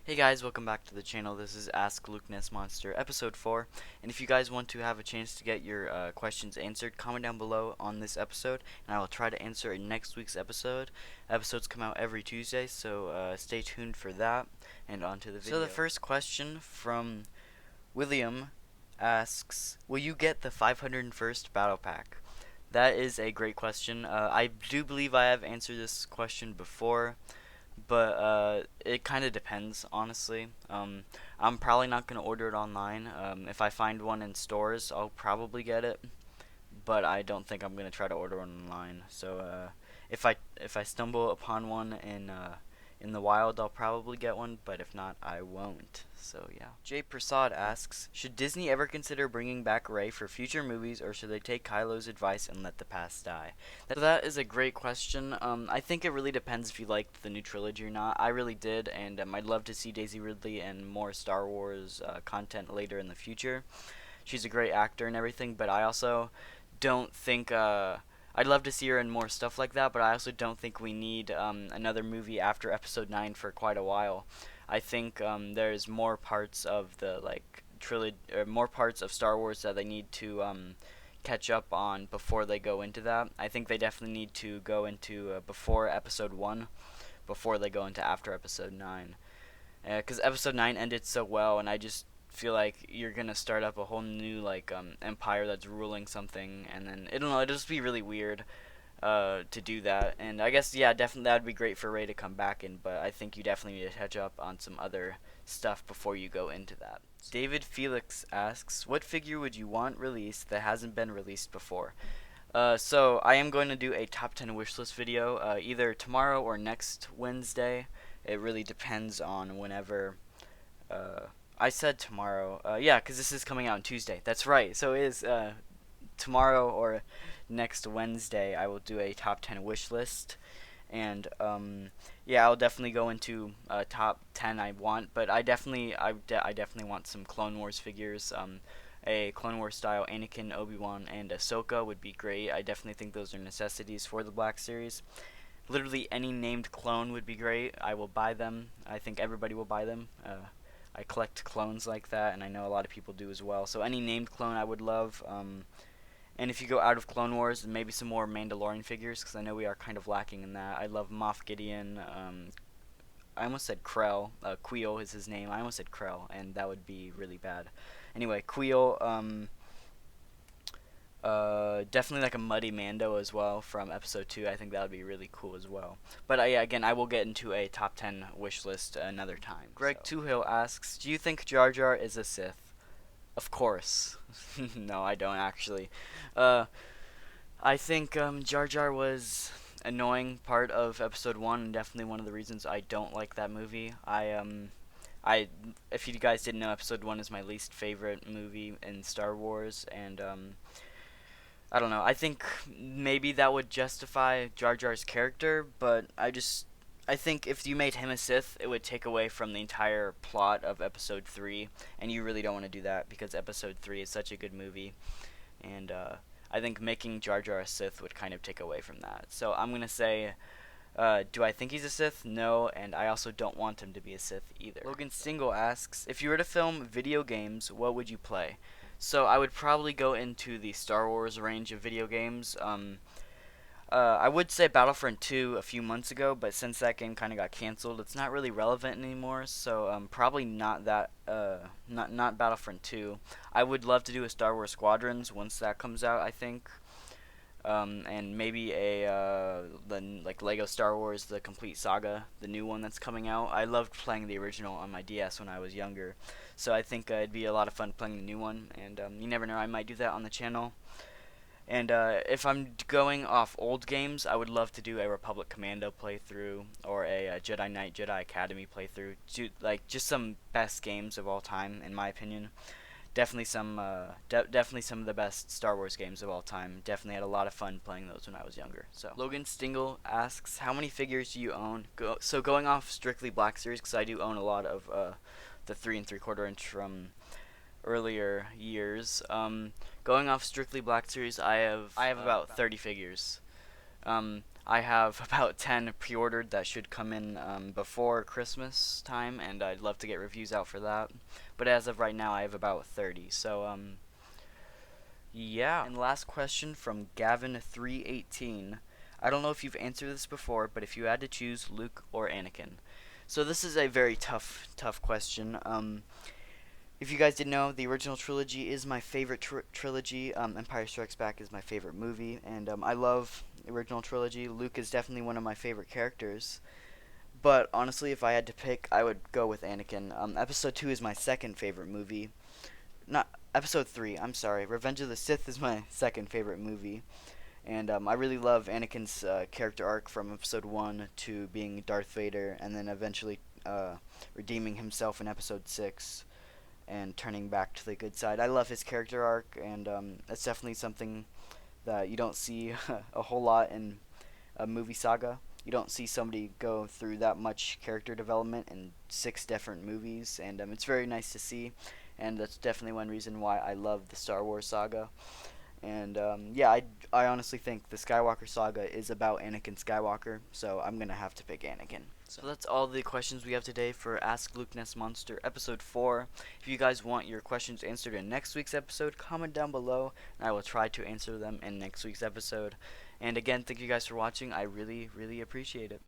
Hey guys, welcome back to the channel. This is Ask Lukenessmonster, episode 4. And if you guys want to have a chance to get your questions answered, comment down below on this episode, and I will try to answer in next week's episode. Episodes come out every Tuesday, so stay tuned for that. And on to the video. So the first question from William asks, will you get the 501st Battle Pack? That is a great question. I do believe I have answered this question before, but it kind of depends, honestly. I'm probably not going to order it online. If I find one in stores, I'll probably get it, but I don't think I'm going to try to order one online. So if I stumble upon one in the wild, I'll probably get one, but if not, I won't. So yeah. Jay Prasad asks, should Disney ever consider bringing back Rey for future movies, or should they take Kylo's advice and let the past die? That is a great question. I think it really depends if you liked the new trilogy or not. I really did, and I'd love to see Daisy Ridley and more Star Wars content later in the future. She's a great actor and everything, but I also don't think I'd love to see her in more stuff like that, but I also don't think we need another movie after Episode 9 for quite a while. I think there's more parts of the trilogy, or more parts of Star Wars that they need to catch up on before they go into that. I think they definitely need to go into before Episode 1, before they go into after Episode 9. Because Episode 9 ended so well, and I just feel like you're gonna start up a whole new empire that's ruling something, and then it'll just be really weird to do that. And I guess definitely that'd be great for Rey to come back in, but I think you definitely need to catch up on some other stuff before you go into that. David Felix asks, what figure would you want released that hasn't been released before? So I am going to do a top 10 wishlist video either tomorrow or next Wednesday. It really depends on whenever. I said tomorrow. Yeah, because this is coming out on Tuesday. That's right. So it is tomorrow or next Wednesday. I will do a top 10 wish list, and I'll definitely go into top 10 I want. But I definitely want some Clone Wars figures. A Clone Wars style Anakin, Obi-Wan, and Ahsoka would be great. I definitely think those are necessities for the Black Series. Literally any named clone would be great. I will buy them. I think everybody will buy them. I collect clones like that, and I know a lot of people do as well. So any named clone I would love. And if you go out of Clone Wars, maybe some more Mandalorian figures, because I know we are kind of lacking in that. I love Moff Gideon. I almost said Krell. Queel is his name. I almost said Krell, and that would be really bad. Anyway, Queel. Definitely like a Muddy Mando as well from Episode 2. I think that would be really cool as well. But again, I will get into a top 10 wish list another time. Greg Toohill asks, do you think Jar Jar is a Sith? Of course. No, I don't actually. I think Jar Jar was annoying part of Episode 1, and definitely one of the reasons I don't like that movie. If you guys didn't know, Episode 1 is my least favorite movie in Star Wars, and I don't know. I think maybe that would justify Jar Jar's character, but I think if you made him a Sith, it would take away from the entire plot of Episode 3, and you really don't want to do that because Episode 3 is such a good movie, and I think making Jar Jar a Sith would kind of take away from that. So I'm going to say, do I think he's a Sith? No, and I also don't want him to be a Sith either. Logan Stingle asks, if you were to film video games, what would you play? So I would probably go into the Star Wars range of video games. I would say Battlefront 2 a few months ago, but since that game kind of got canceled, it's not really relevant anymore. So probably not that. Not Battlefront 2. I would love to do a Star Wars Squadrons once that comes out, I think. And maybe like Lego Star Wars, the complete saga, the new one that's coming out. I loved playing the original on my DS when I was younger, so I think it'd be a lot of fun playing the new one. And you never know, I might do that on the channel. And if I'm going off old games, I would love to do a Republic Commando playthrough or a Jedi Knight Jedi Academy playthrough. Just some best games of all time, in my opinion. Definitely some of the best Star Wars games of all time. Definitely had a lot of fun playing those when I was younger. So Logan Stingle asks, how many figures do you own? So going off strictly Black Series, because I do own a lot of the 3 3/4 inch from earlier years. Going off strictly Black Series, I have about 30 figures. I have about 10 pre-ordered that should come in before Christmas time, and I'd love to get reviews out for that. But as of right now, I have about 30. So yeah. And last question from Gavin318. I don't know if you've answered this before, but if you had to choose Luke or Anakin. So this is a very tough question. If you guys didn't know, the original trilogy is my favorite trilogy. Empire Strikes Back is my favorite movie, and I love the original trilogy. Luke is definitely one of my favorite characters. But honestly, if I had to pick, I would go with Anakin. Episode 2 is my second favorite movie. Not Episode 3, I'm sorry. Revenge of the Sith is my second favorite movie. And I really love Anakin's character arc from Episode 1 to being Darth Vader, and then eventually redeeming himself in Episode 6 and turning back to the good side. I love his character arc, and that's definitely something that you don't see a whole lot in a movie saga. You don't see somebody go through that much character development in 6 different movies, and it's very nice to see, and that's definitely one reason why I love the Star Wars saga. And yeah, I honestly think the Skywalker saga is about Anakin Skywalker, so I'm gonna have to pick Anakin. So that's all the questions we have today for Ask Lukenessmonster episode 4. If you guys want your questions answered in next week's episode, comment down below, and I will try to answer them in next week's episode. And again, thank you guys for watching. I really appreciate it.